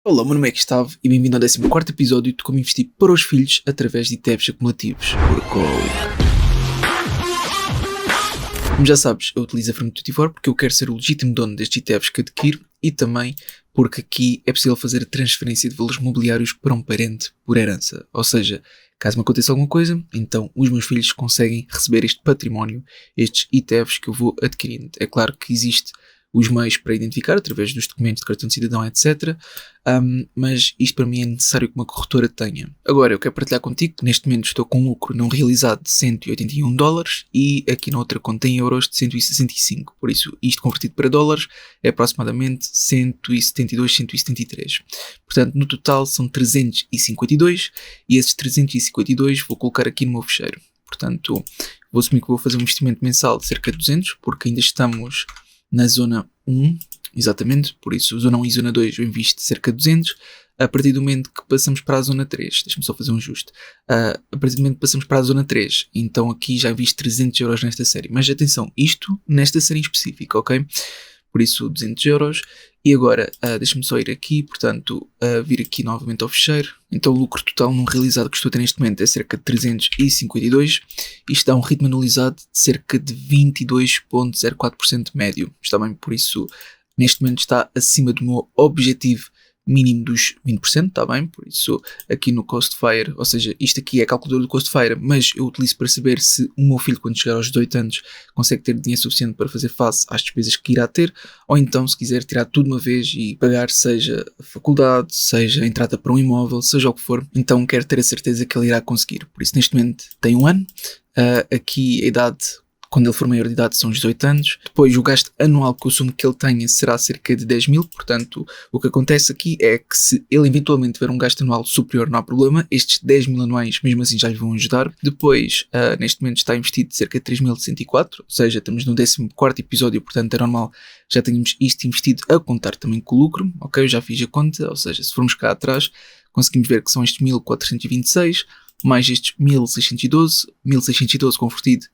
Olá, meu nome é Gustavo e bem-vindo ao 14º episódio de Como Investir para os Filhos através de ETFs acumulativos. Como já sabes, eu utilizo a Firm24 porque eu quero ser o legítimo dono destes ETFs que adquiro e também porque aqui é possível fazer a transferência de valores mobiliários para um parente por herança. Ou seja, caso me aconteça alguma coisa, então os meus filhos conseguem receber este património, estes ETFs que eu vou adquirindo. É claro que existe os meios para identificar através dos documentos de cartão de cidadão, etc. Mas isto para mim é necessário que uma corretora tenha. Agora, eu quero partilhar contigo que neste momento estou com um lucro não realizado de $181 e aqui na outra conta em euros de 165. Por isso, isto convertido para dólares é aproximadamente 172, 173. Portanto, no total são 352 e esses 352 vou colocar aqui no meu fecheiro. Portanto, vou assumir que vou fazer um investimento mensal de cerca de 200, porque ainda estamos na zona 1, exatamente, por isso zona 1 e zona 2 eu invisto cerca de 200, a partir do momento que passamos para a zona 3, deixa-me só fazer um ajuste, a partir do momento que passamos para a zona 3, então aqui já invisto 300 euros nesta série, mas atenção, isto nesta série em específico, ok? Por isso 200 euros, e agora deixa-me só ir aqui, portanto, vir aqui novamente ao fecheiro. Então o lucro total não realizado que estou a ter neste momento é cerca de 352, isto dá um ritmo anualizado de cerca de 22,04% médio, está bem? Por isso neste momento está acima do meu objetivo mínimo dos 20%, está bem? Por isso aqui no Costfire, ou seja, isto aqui é a calculadora do Costfire, mas eu utilizo para saber se o meu filho quando chegar aos 18 anos consegue ter dinheiro suficiente para fazer face às despesas que irá ter, ou então se quiser tirar tudo de uma vez e pagar seja a faculdade, seja a entrada para um imóvel, seja o que for, então quero ter a certeza que ele irá conseguir. Por isso neste momento tem um ano, aqui a idade quando ele for maior de idade são os 18 anos. Depois o gasto anual que eu assumo que ele tenha será cerca de 10 mil, portanto o que acontece aqui é que se ele eventualmente tiver um gasto anual superior não há problema, estes 10 mil anuais mesmo assim já lhe vão ajudar. Depois neste momento está investido cerca de 3.104, ou seja, estamos no 14º episódio, portanto é normal já tenhamos isto investido a contar também com o lucro, ok? Eu já fiz a conta, ou seja, se formos cá atrás conseguimos ver que são estes 1.426 mais estes 1.612 convertido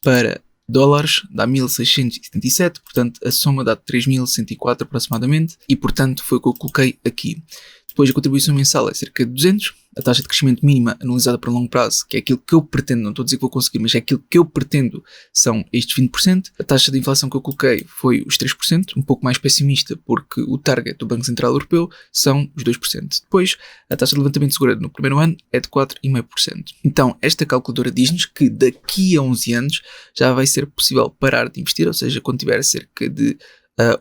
para dólares dá 1.677, portanto a soma dá 3.104 aproximadamente e portanto foi o que eu coloquei aqui. Depois a contribuição mensal é cerca de 200, a taxa de crescimento mínima anualizada para longo prazo, que é aquilo que eu pretendo, não estou a dizer que vou conseguir, mas é aquilo que eu pretendo, são estes 20%. A taxa de inflação que eu coloquei foi os 3%, um pouco mais pessimista porque o target do Banco Central Europeu são os 2%. Depois, a taxa de levantamento de seguro no primeiro ano é de 4,5%. Então, esta calculadora diz-nos que daqui a 11 anos já vai ser possível parar de investir, ou seja, quando tiver cerca de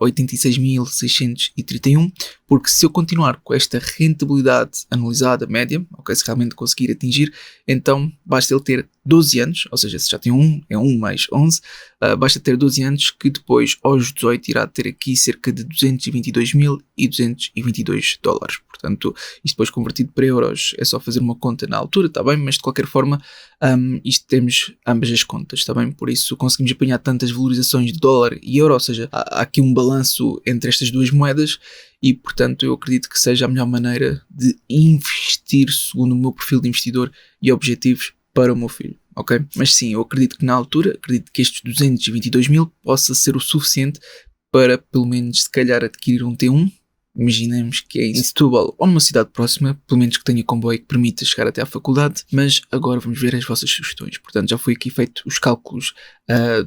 86.631, porque se eu continuar com esta rentabilidade anualizada média, ok, se realmente conseguir atingir, então basta ele ter 12 anos, ou seja, se já tem é 1 mais 11, basta ter 12 anos que depois aos 18 irá ter aqui cerca de 222.222 dólares. Portanto, isto depois convertido para euros é só fazer uma conta na altura, está bem? Mas de qualquer forma, isto temos ambas as contas, está bem? Por isso conseguimos apanhar tantas valorizações de dólar e euro, ou seja, há aqui um balanço entre estas duas moedas e, portanto, eu acredito que seja a melhor maneira de investir segundo o meu perfil de investidor e objetivos para o meu filho, ok? Mas sim, eu acredito que na altura, acredito que estes 222 mil possa ser o suficiente para, pelo menos, se calhar adquirir um T1. Imaginemos que é em Setúbal ou numa cidade próxima, pelo menos que tenha comboio que permita chegar até à faculdade, mas agora vamos ver as vossas sugestões. Portanto, já foi aqui feito os cálculos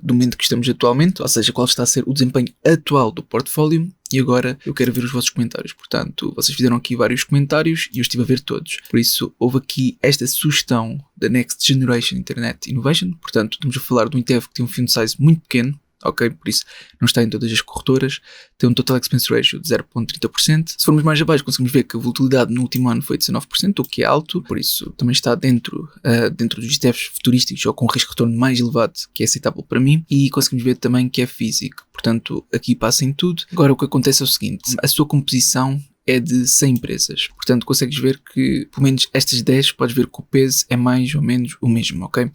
do momento que estamos atualmente, ou seja, qual está a ser o desempenho atual do portfólio, e agora eu quero ver os vossos comentários. Portanto, vocês fizeram aqui vários comentários e eu estive a ver todos. Por isso, houve aqui esta sugestão da Next Generation Internet Innovation, portanto, estamos a falar de um ETF que tem um fund size muito pequeno, ok? Por isso não está em todas as corretoras, tem um total expense ratio de 0,30%. Se formos mais abaixo conseguimos ver que a volatilidade no último ano foi de 19%, o que é alto, por isso também está dentro dos ETFs futurísticos ou com um risco de retorno mais elevado, que é aceitável para mim, e conseguimos ver também que é físico, portanto aqui passa em tudo. Agora o que acontece é o seguinte, a sua composição é de 100 empresas, portanto consegues ver que pelo menos estas 10 podes ver que o peso é mais ou menos o mesmo, ok?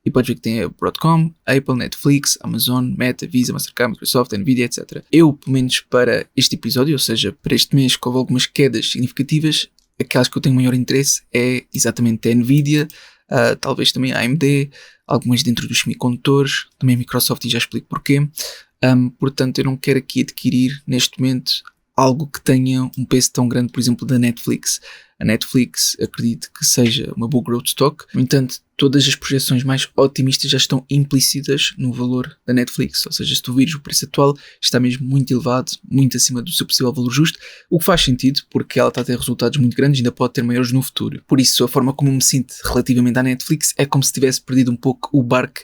E podes ver que tem a Broadcom, Apple, Netflix, Amazon, Meta, Visa, Mastercard, Microsoft, Nvidia, etc. Eu, pelo menos para este episódio, ou seja, para este mês que houve algumas quedas significativas, aquelas que eu tenho maior interesse é exatamente a Nvidia, talvez também a AMD, algumas dentro dos semicondutores, também a Microsoft e já explico porquê. Portanto eu não quero aqui adquirir neste momento algo que tenha um peso tão grande, por exemplo, da Netflix. A Netflix acredito que seja uma boa growth stock, no entanto, todas as projeções mais otimistas já estão implícitas no valor da Netflix, ou seja, se tu vires o preço atual, está mesmo muito elevado, muito acima do seu possível valor justo, o que faz sentido, porque ela está a ter resultados muito grandes e ainda pode ter maiores no futuro. Por isso, a forma como eu me sinto relativamente à Netflix é como se tivesse perdido um pouco o barco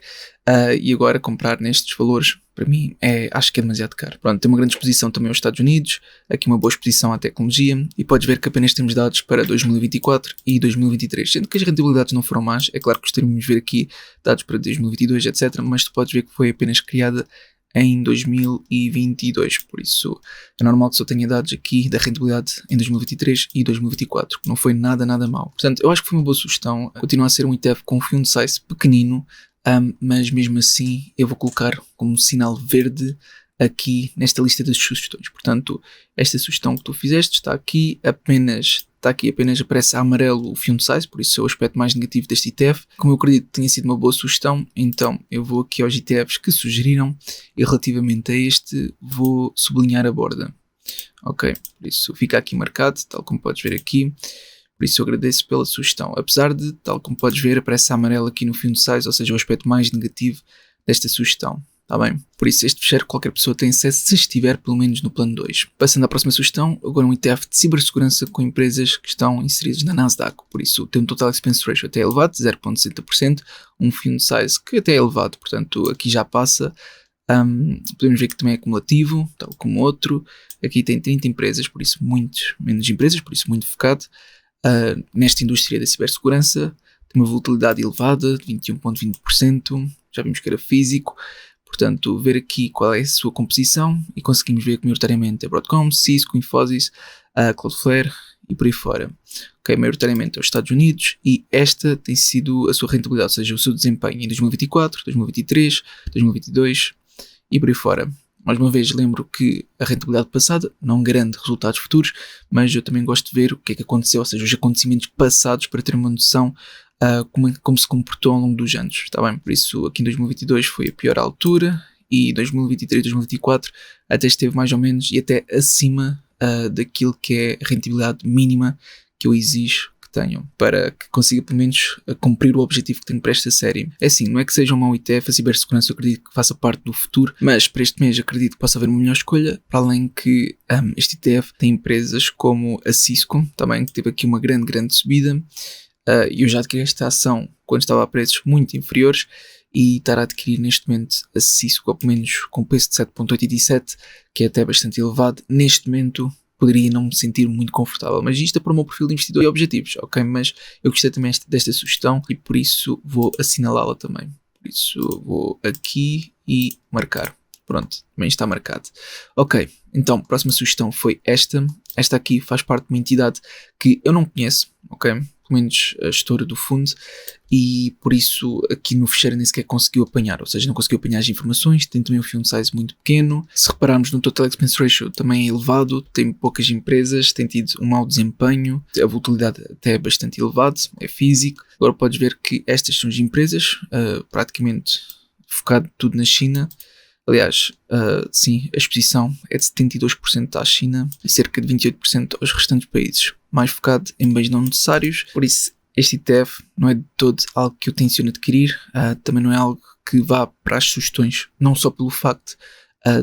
e agora comprar nestes valores, para mim, acho que é demasiado caro. Pronto, tem uma grande exposição também aos Estados Unidos, aqui uma boa exposição à tecnologia, e podes ver que apenas temos dados para 2024 e 2023, sendo que as rentabilidades não foram más. É claro que gostaríamos de ver aqui dados para 2022, etc., mas tu podes ver que foi apenas criada em 2022, por isso é normal que só tenha dados aqui da rentabilidade em 2023 e 2024, que não foi nada mau. Portanto, eu acho que foi uma boa sugestão, continua a ser um ETF com fund size pequenino, mas mesmo assim eu vou colocar como sinal verde aqui nesta lista das sugestões. Portanto, esta sugestão que tu fizeste está aqui apenas aparece a amarelo o fund size, por isso é o aspecto mais negativo deste ETF. Como eu acredito que tenha sido uma boa sugestão, então eu vou aqui aos ETFs que sugeriram e relativamente a este vou sublinhar a borda. Ok, por isso fica aqui marcado, tal como podes ver aqui. Por isso eu agradeço pela sugestão. Apesar de, tal como podes ver, aparece a amarelo aqui no fund size, ou seja, o aspecto mais negativo desta sugestão. Está bem? Por isso este fecheiro qualquer pessoa tem acesso se estiver pelo menos no plano 2. Passando à próxima sugestão, agora um ETF de cibersegurança com empresas que estão inseridas na Nasdaq. Por isso tem um total expense ratio até elevado, 0.60%, um fund size que até é elevado, portanto aqui já passa. Podemos ver que também é acumulativo, tal como outro. Aqui tem 30 empresas, por isso muito menos empresas, por isso muito focado. Nesta indústria da cibersegurança, tem uma volatilidade elevada de 21.20%, já vimos que era físico, portanto ver aqui qual é a sua composição e conseguimos ver que maioritariamente é Broadcom, Cisco, Infosys, Cloudflare e por aí fora. Ok, maioritariamente é os Estados Unidos e esta tem sido a sua rentabilidade, ou seja, o seu desempenho em 2024, 2023, 2022 e por aí fora. Mais uma vez lembro que a rentabilidade passada não garante resultados futuros, mas eu também gosto de ver o que é que aconteceu, ou seja, os acontecimentos passados para ter uma noção como se comportou ao longo dos anos, está bem? Por isso aqui em 2022 foi a pior altura e 2023, 2024 até esteve mais ou menos e até acima daquilo que é a rentabilidade mínima que eu exijo tenham, para que consiga pelo menos cumprir o objetivo que tenho para esta série. É assim, não é que seja um mau ETF, a cibersegurança eu acredito que faça parte do futuro, mas para este mês acredito que possa haver uma melhor escolha, para além que este ETF tem empresas como a Cisco, também que teve aqui uma grande subida, e eu já adquiri esta ação quando estava a preços muito inferiores, e estar a adquirir neste momento a Cisco, ou pelo menos com preço de 7.87, que é até bastante elevado, neste momento poderia não me sentir muito confortável, mas isto é para o meu perfil de investidor e objetivos, ok? Mas eu gostei também desta sugestão e por isso vou assinalá-la também. Por isso vou aqui e marcar. Pronto, também está marcado. Ok, então a próxima sugestão foi esta. Esta aqui faz parte de uma entidade que eu não conheço, ok? Pelo menos a gestora do fundo, e por isso aqui no fecheiro nem sequer conseguiu apanhar, ou seja, não conseguiu apanhar as informações, tem também um fund size muito pequeno. Se repararmos no total expense ratio também é elevado, tem poucas empresas, tem tido um mau desempenho, a volatilidade até é bastante elevada, é físico. Agora podes ver que estas são as empresas, praticamente focado tudo na China. Aliás, sim, a exposição é de 72% à China e cerca de 28% aos restantes países, mais focado em bens não necessários. Por isso, este ETF não é de todo algo que eu tenciono adquirir, também não é algo que vá para as sugestões, não só pelo facto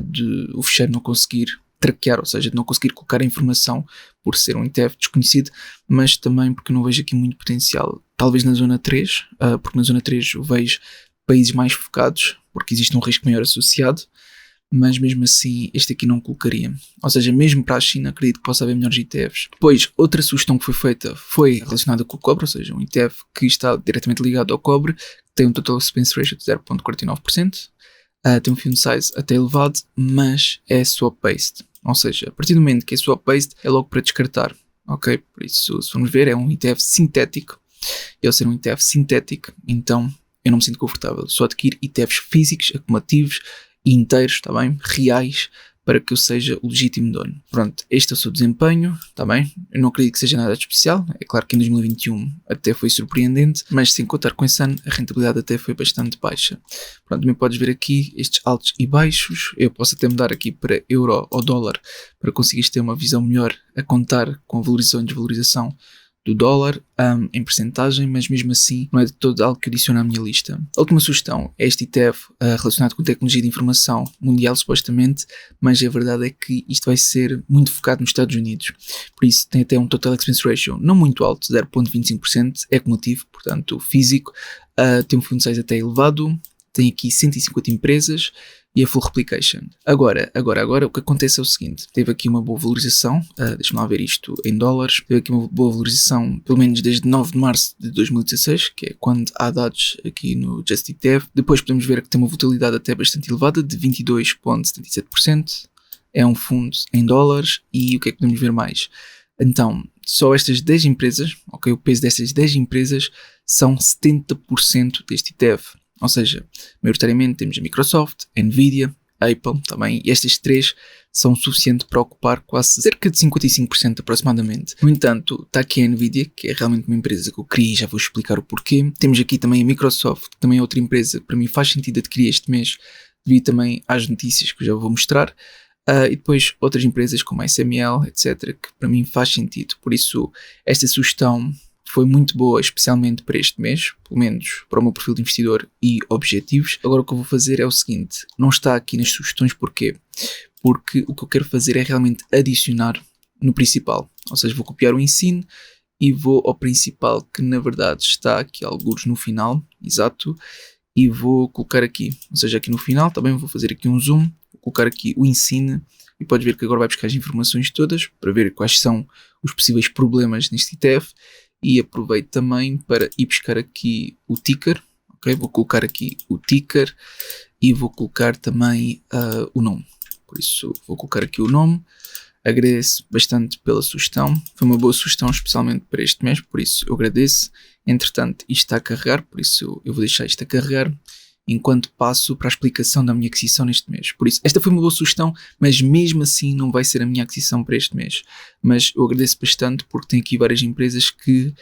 de o fecheiro não conseguir traquear, ou seja, de não conseguir colocar a informação por ser um ETF desconhecido, mas também porque eu não vejo aqui muito potencial. Talvez na zona 3, porque na zona 3 eu vejo países mais focados, porque existe um risco maior associado, mas mesmo assim este aqui não colocaria. Ou seja, mesmo para a China acredito que possa haver melhores ETFs. Depois, outra sugestão que foi feita foi relacionada com o cobre, ou seja, um ETF que está diretamente ligado ao cobre, tem um total expense ratio de 0.49%, tem um fund size até elevado, mas é swap-based. Ou seja, a partir do momento que é swap-based é logo para descartar. Ok? Por isso, se formos ver, é um ETF sintético. E ao ser um ETF sintético, então eu não me sinto confortável. Só adquiro ETFs físicos, acumulativos e inteiros, está bem? Reais, para que eu seja o legítimo dono. Pronto, este é o seu desempenho, está bem? Eu não acredito que seja nada de especial, é claro que em 2021 até foi surpreendente, mas sem contar com esse ano, a rentabilidade até foi bastante baixa. Pronto, também podes ver aqui estes altos e baixos, eu posso até mudar aqui para euro ou dólar, para conseguires ter uma visão melhor a contar com a valorização e desvalorização do dólar em percentagem, mas mesmo assim não é de todo algo que adiciono à minha lista. A última sugestão é este ETF relacionado com tecnologia de informação mundial, supostamente, mas a verdade é que isto vai ser muito focado nos Estados Unidos. Por isso tem até um Total Expense Ratio não muito alto, 0,25%, é cumulativo, portanto físico, tem um fundo size até elevado, tem aqui 150 empresas e a full replication. Agora, o que acontece é o seguinte, teve aqui uma boa valorização, deixa-me lá ver isto em dólares, teve aqui uma boa valorização, pelo menos desde 9 de março de 2016, que é quando há dados aqui no Just ETF. Depois podemos ver que tem uma volatilidade até bastante elevada, de 22,77%, é um fundo em dólares, e o que é que podemos ver mais? Então, só estas 10 empresas, ok, o peso destas 10 empresas são 70% deste ETF. Ou seja, maioritariamente temos a Microsoft, Nvidia, Apple também, e estas três são suficientes para ocupar quase cerca de 55% aproximadamente. No entanto, está aqui a Nvidia, que é realmente uma empresa que eu queria e já vou explicar o porquê. Temos aqui também a Microsoft, que também é outra empresa que para mim faz sentido adquirir este mês, devido também às notícias que eu já vou mostrar. E depois outras empresas como a SML, etc., que para mim faz sentido. Por isso, esta sugestão foi muito boa, especialmente para este mês, pelo menos para o meu perfil de investidor e objetivos. Agora o que eu vou fazer é o seguinte, não está aqui nas sugestões, porquê? Porque o que eu quero fazer é realmente adicionar no principal, ou seja, vou copiar o ensino e vou ao principal, que na verdade está aqui alguns no final, exato, e vou colocar aqui, ou seja, aqui no final também vou fazer aqui um zoom, vou colocar aqui o ensino, e podes ver que agora vai buscar as informações todas, para ver quais são os possíveis problemas neste ETF. E aproveito também para ir buscar aqui o ticker, ok? Vou colocar aqui o ticker e vou colocar também o nome. Por isso vou colocar aqui o nome. Agradeço bastante pela sugestão, foi uma boa sugestão especialmente para este mês, por isso eu agradeço. Entretanto isto está a carregar, por isso eu vou deixar isto a carregar enquanto passo para a explicação da minha aquisição neste mês. Por isso, esta foi uma boa sugestão, mas mesmo assim não vai ser a minha aquisição para este mês. Mas eu agradeço bastante porque tem aqui várias empresas que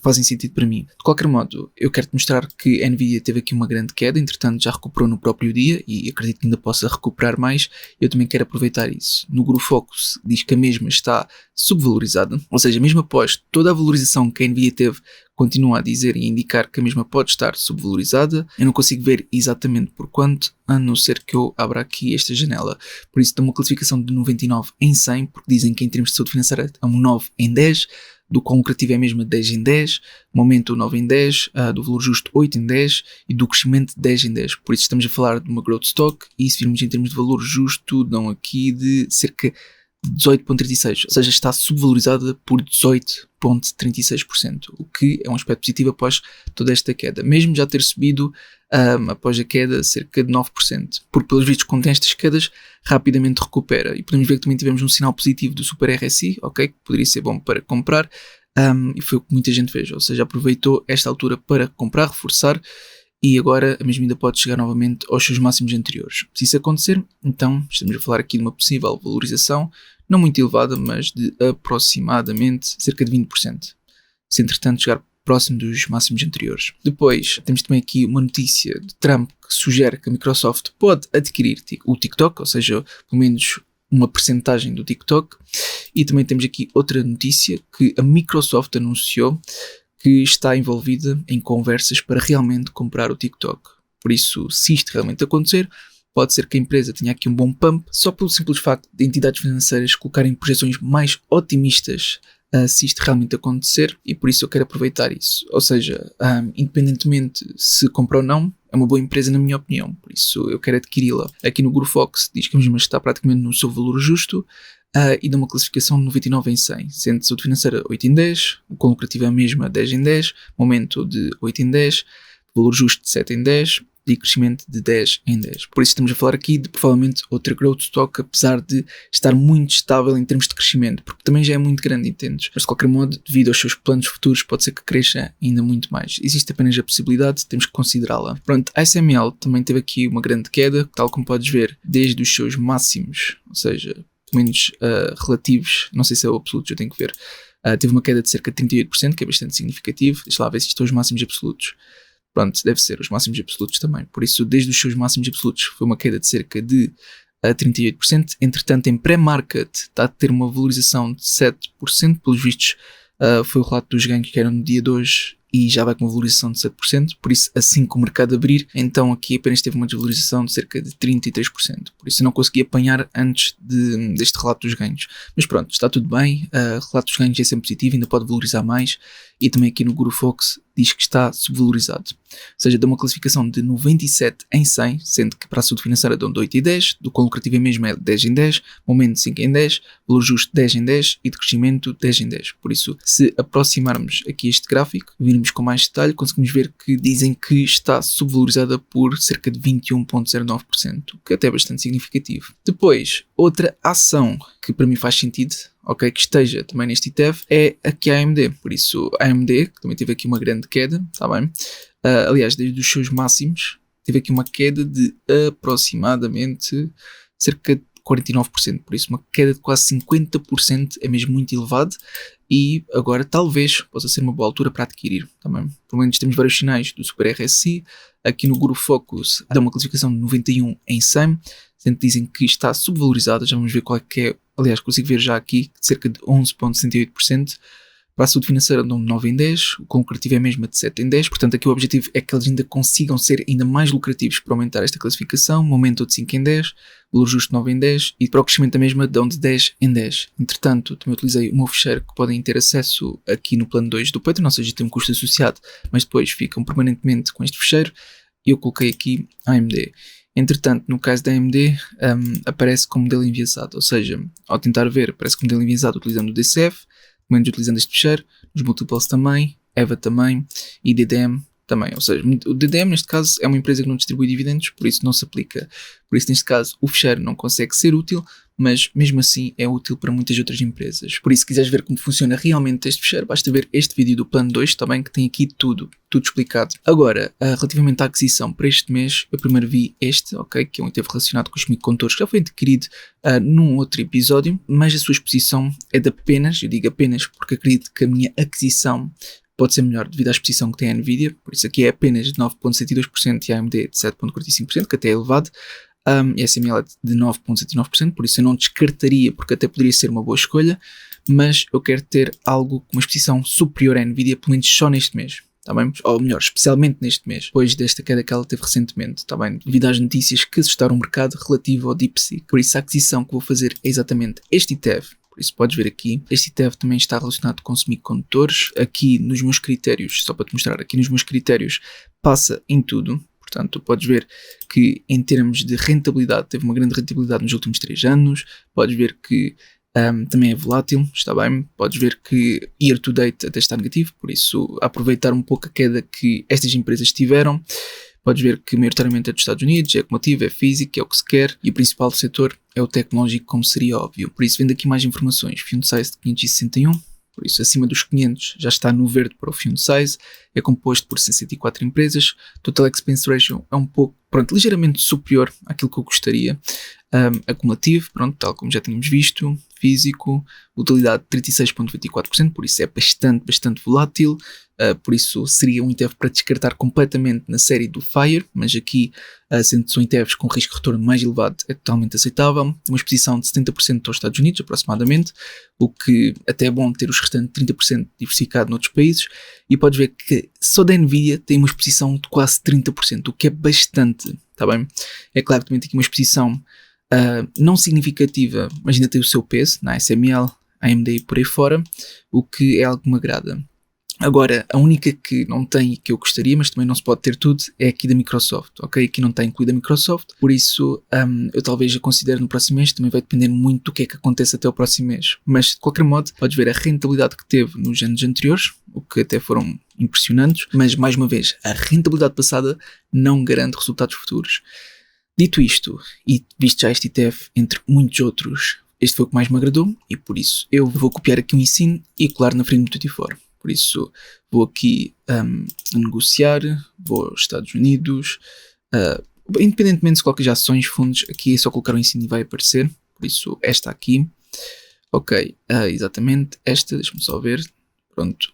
fazem sentido para mim. De qualquer modo, eu quero-te mostrar que a Nvidia teve aqui uma grande queda, entretanto já recuperou no próprio dia e acredito que ainda possa recuperar mais. Eu também quero aproveitar isso. No GuruFocus diz que a mesma está subvalorizada, ou seja, mesmo após toda a valorização que a Nvidia teve, continua a dizer e a indicar que a mesma pode estar subvalorizada. Eu não consigo ver exatamente por quanto, a não ser que eu abra aqui esta janela. Por isso dá uma classificação de 99 em 100, porque dizem que em termos de saúde financeira é um 9 em 10, do qual lucrativo é mesmo 10 em 10, momento 9 em 10, do valor justo 8 em 10 e do crescimento 10 em 10. Por isso estamos a falar de uma growth stock e se virmos em termos de valor justo, dão aqui de cerca de 18,36, ou seja, está subvalorizada por 18,36%, o que é um aspecto positivo após toda esta queda, mesmo já ter subido após a queda cerca de 9%, porque pelos vistos quando tem estas quedas rapidamente recupera, e podemos ver que também tivemos um sinal positivo do Super RSI, ok, que poderia ser bom para comprar, e foi o que muita gente fez, ou seja, aproveitou esta altura para comprar, reforçar, e agora a mesma ainda pode chegar novamente aos seus máximos anteriores. Se isso acontecer, então estamos a falar aqui de uma possível valorização, não muito elevada, mas de aproximadamente cerca de 20%, se entretanto chegar próximo dos máximos anteriores. Depois temos também aqui uma notícia de Trump que sugere que a Microsoft pode adquirir o TikTok, ou seja, pelo menos uma percentagem do TikTok, e também temos aqui outra notícia que a Microsoft anunciou que está envolvida em conversas para realmente comprar o TikTok. Por isso, se isto realmente acontecer, pode ser que a empresa tenha aqui um bom pump, só pelo simples facto de entidades financeiras colocarem projeções mais otimistas se isto realmente acontecer, e por isso eu quero aproveitar isso. Ou seja, independentemente se compra ou não, é uma boa empresa na minha opinião, por isso eu quero adquiri-la. Aqui no GuruFox diz que a mesma está praticamente no seu valor justo, e dá uma classificação de 99 em 100, sendo saúde financeira 8 em 10, o quão lucrativo é a mesma 10 em 10, momento de 8 em 10, valor justo de 7 em 10, de crescimento de 10 em 10. Por isso estamos a falar aqui de provavelmente outra growth stock, apesar de estar muito estável em termos de crescimento, porque também já é muito grande, entendes? Mas de qualquer modo, devido aos seus planos futuros, pode ser que cresça ainda muito mais. Existe apenas a possibilidade, temos que considerá-la. Pronto, a ASML também teve aqui uma grande queda, tal como podes ver, desde os seus máximos, ou seja, pelo menos relativos, não sei se é o absoluto, eu tenho que ver. Teve uma queda de cerca de 38%, que é bastante significativo. Deixa lá ver se isto são os máximos absolutos. Pronto, deve ser os máximos absolutos também. Por isso, desde os seus máximos absolutos, foi uma queda de cerca de 38%. Entretanto, em pré-market está a ter uma valorização de 7%. Pelos vistos, foi o relato dos ganhos que eram no dia de hoje e já vai com uma valorização de 7%. Por isso, assim que o mercado abrir, então aqui apenas teve uma desvalorização de cerca de 33%. Por isso, eu não consegui apanhar antes deste relato dos ganhos. Mas pronto, está tudo bem. Relato dos ganhos é sempre positivo, ainda pode valorizar mais. E também aqui no GuruFox diz que está subvalorizado. Ou seja, dá uma classificação de 97 em 100, sendo que para a saúde financeira dão de 8 em 10, do qual lucrativo é mesmo é 10 em 10, momento 5 em 10, valor justo 10 em 10 e de crescimento 10 em 10. Por isso, se aproximarmos aqui este gráfico, virmos com mais detalhe, conseguimos ver que dizem que está subvalorizada por cerca de 21,09%, o que até é bastante significativo. Depois, outra ação que para mim faz sentido, ok, que esteja também neste ETF, é aqui a AMD. Por isso, a AMD, que também teve aqui uma grande queda, está bem? Aliás, desde os seus máximos, teve aqui uma queda de aproximadamente cerca de 49%. Por isso, uma queda de quase 50% é mesmo muito elevado e agora talvez possa ser uma boa altura para adquirir também. Pelo menos temos vários sinais do Super RSI. Aqui no GuruFocus dá uma classificação de 91 em 100, sendo que dizem que está subvalorizada. Já vamos ver qual é que é. Aliás, consigo ver já aqui cerca de 11,68%. Para a saúde financeira dão de 9 em 10, o lucrativo é mesmo de 7 em 10, portanto aqui o objetivo é que eles ainda consigam ser ainda mais lucrativos para aumentar esta classificação, momento de 5 em 10, valor justo 9 em 10 e para o crescimento da mesma dão de 10 em 10. Entretanto, também utilizei o meu fecheiro que podem ter acesso aqui no plano 2 do Patreon, ou seja, tem um custo associado, mas depois ficam permanentemente com este fecheiro e eu coloquei aqui AMD. Entretanto, no caso da AMD, aparece como modelo enviesado, ou seja, ao tentar ver, aparece como modelo enviesado utilizando o DCF, menos utilizando este fecheiro, os multiples também, EVA também e DDM também. Ou seja, o DDM neste caso é uma empresa que não distribui dividendos, por isso não se aplica. Por isso neste caso o fecheiro não consegue ser útil, mas mesmo assim é útil para muitas outras empresas. Por isso se quiseres ver como funciona realmente este fecheiro, basta ver este vídeo do plano 2 também, que tem aqui tudo explicado. Agora, relativamente à aquisição para este mês, eu primeiro vi este, ok, que é um ETF relacionado com os semicondutores, que já foi adquirido num outro episódio, mas a sua exposição é de apenas, eu digo apenas porque acredito que a minha aquisição pode ser melhor devido à exposição que tem a Nvidia, por isso aqui é apenas de 9,72% e a AMD de 7,45%, que até é elevado. E a SML é de 9,79%, por isso eu não descartaria, porque até poderia ser uma boa escolha, mas eu quero ter algo com uma exposição superior à Nvidia, pelo menos só neste mês. Tá bem? Ou melhor, especialmente neste mês, depois desta queda que ela teve recentemente, tá bem? Devido às notícias que assustaram o mercado relativo ao DeepSeek. Por isso a aquisição que vou fazer é exatamente este ETF. Por isso podes ver aqui, este ETF também está relacionado com semicondutores. Aqui nos meus critérios, só para te mostrar, aqui nos meus critérios passa em tudo. Portanto, tu podes ver que em termos de rentabilidade, teve uma grande rentabilidade nos últimos 3 anos. Podes ver que também é volátil, está bem. Podes ver que year to date até está negativo, por isso aproveitar um pouco a queda que estas empresas tiveram. Podes ver que maioritariamente é dos Estados Unidos, é acumulativo, é físico, é o que se quer, e o principal setor é o tecnológico, como seria óbvio. Por isso, vendo aqui mais informações, Fund Size de 561, por isso acima dos 500 já está no verde para o Fund Size, é composto por 64 empresas, Total Expense Ratio é um pouco, ligeiramente superior àquilo que eu gostaria, acumulativo, tal como já tínhamos visto, físico, utilidade 36,24%, por isso é bastante volátil, por isso seria um ETF para descartar completamente na série do FIRE, mas aqui, sendo que são ETFs com risco de retorno mais elevado, é totalmente aceitável. Tem uma exposição de 70% aos Estados Unidos, aproximadamente, o que até é bom ter os restantes 30% diversificado noutros países, e podes ver que só da Nvidia tem uma exposição de quase 30%, o que é bastante, tá bem? É claro que também tem aqui uma exposição não significativa, mas ainda tem o seu peso na ASML, AMD e por aí fora, o que é algo que me agrada. Agora, a única que não tem e que eu gostaria, mas também não se pode ter tudo, é aqui da Microsoft, ok? Aqui não está incluída a Microsoft, por isso eu talvez a considere no próximo mês, também vai depender muito do que é que acontece até o próximo mês. Mas, de qualquer modo, podes ver a rentabilidade que teve nos anos anteriores, o que até foram impressionantes, mas, mais uma vez, a rentabilidade passada não garante resultados futuros. Dito isto, e visto já este ETF, entre muitos outros, este foi o que mais me agradou, e por isso eu vou copiar aqui um ensino e colar na Freedom 24. Por isso vou aqui a negociar, vou aos Estados Unidos, independentemente se coloca já ações, fundos, aqui é só colocar o ensino e vai aparecer. Por isso esta aqui, ok, exatamente esta, deixa-me só ver, pronto,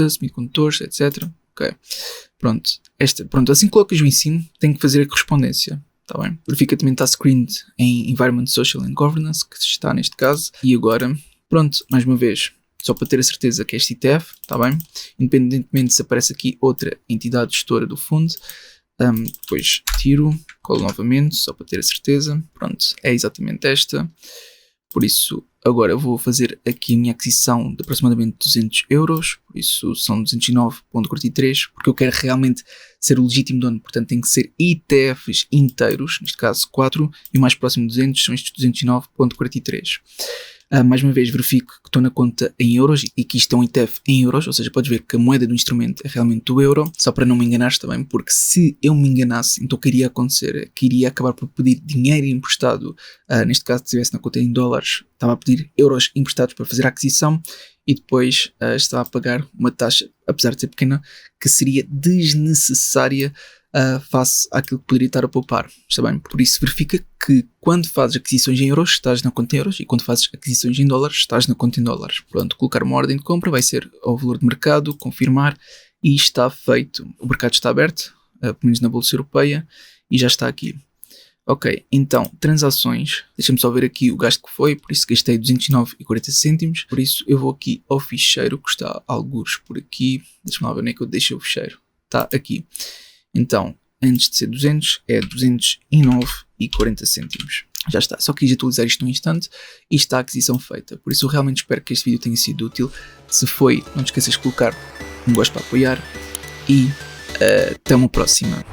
semicondutores, etc. Ok, pronto, esta, pronto, assim que colocas o ensino tem que fazer a correspondência. Tá bem? Verifica também está screened em Environment, Social and Governance, que está neste caso, e agora, pronto, mais uma vez, só para ter a certeza que é este ETF, está bem? Independentemente se aparece aqui outra entidade gestora do fundo, depois tiro, colo novamente, só para ter a certeza. Pronto, é exatamente esta. Por isso, agora vou fazer aqui a minha aquisição de aproximadamente 200 euros, por isso são 209,43, porque eu quero realmente ser o legítimo dono, portanto tem que ser ETFs inteiros, neste caso 4, e o mais próximo de 200 são estes 209,43. Mais uma vez verifico que estou na conta em euros e que isto é um ETF em euros, ou seja, podes ver que a moeda do instrumento é realmente o euro, só para não me enganares também, porque se eu me enganasse, então o que iria acontecer? Que iria acabar por pedir dinheiro emprestado, neste caso se estivesse na conta em dólares, estava a pedir euros emprestados para fazer a aquisição e depois estava a pagar uma taxa, apesar de ser pequena, que seria desnecessária face àquilo que poderia estar a poupar, está bem? Por isso verifica que quando fazes aquisições em euros estás na conta em euros e quando fazes aquisições em dólares estás na conta em dólares. Pronto, colocar uma ordem de compra vai ser ao valor de mercado, confirmar e está feito. O mercado está aberto, pelo menos na Bolsa Europeia, e já está aqui. Ok, então, transações, deixa-me só ver aqui o gasto que foi, por isso gastei 209,40 cêntimos, por isso eu vou aqui ao ficheiro que está algures por aqui, deixa-me lá ver onde é que eu deixei o ficheiro, está aqui. Então, antes de ser 200, é 209,40 cêntimos. Já está, só quis atualizar isto num instante e está a aquisição feita. Por isso eu realmente espero que este vídeo tenha sido útil. Se foi, não te esqueças de colocar um gosto para apoiar e até uma próxima.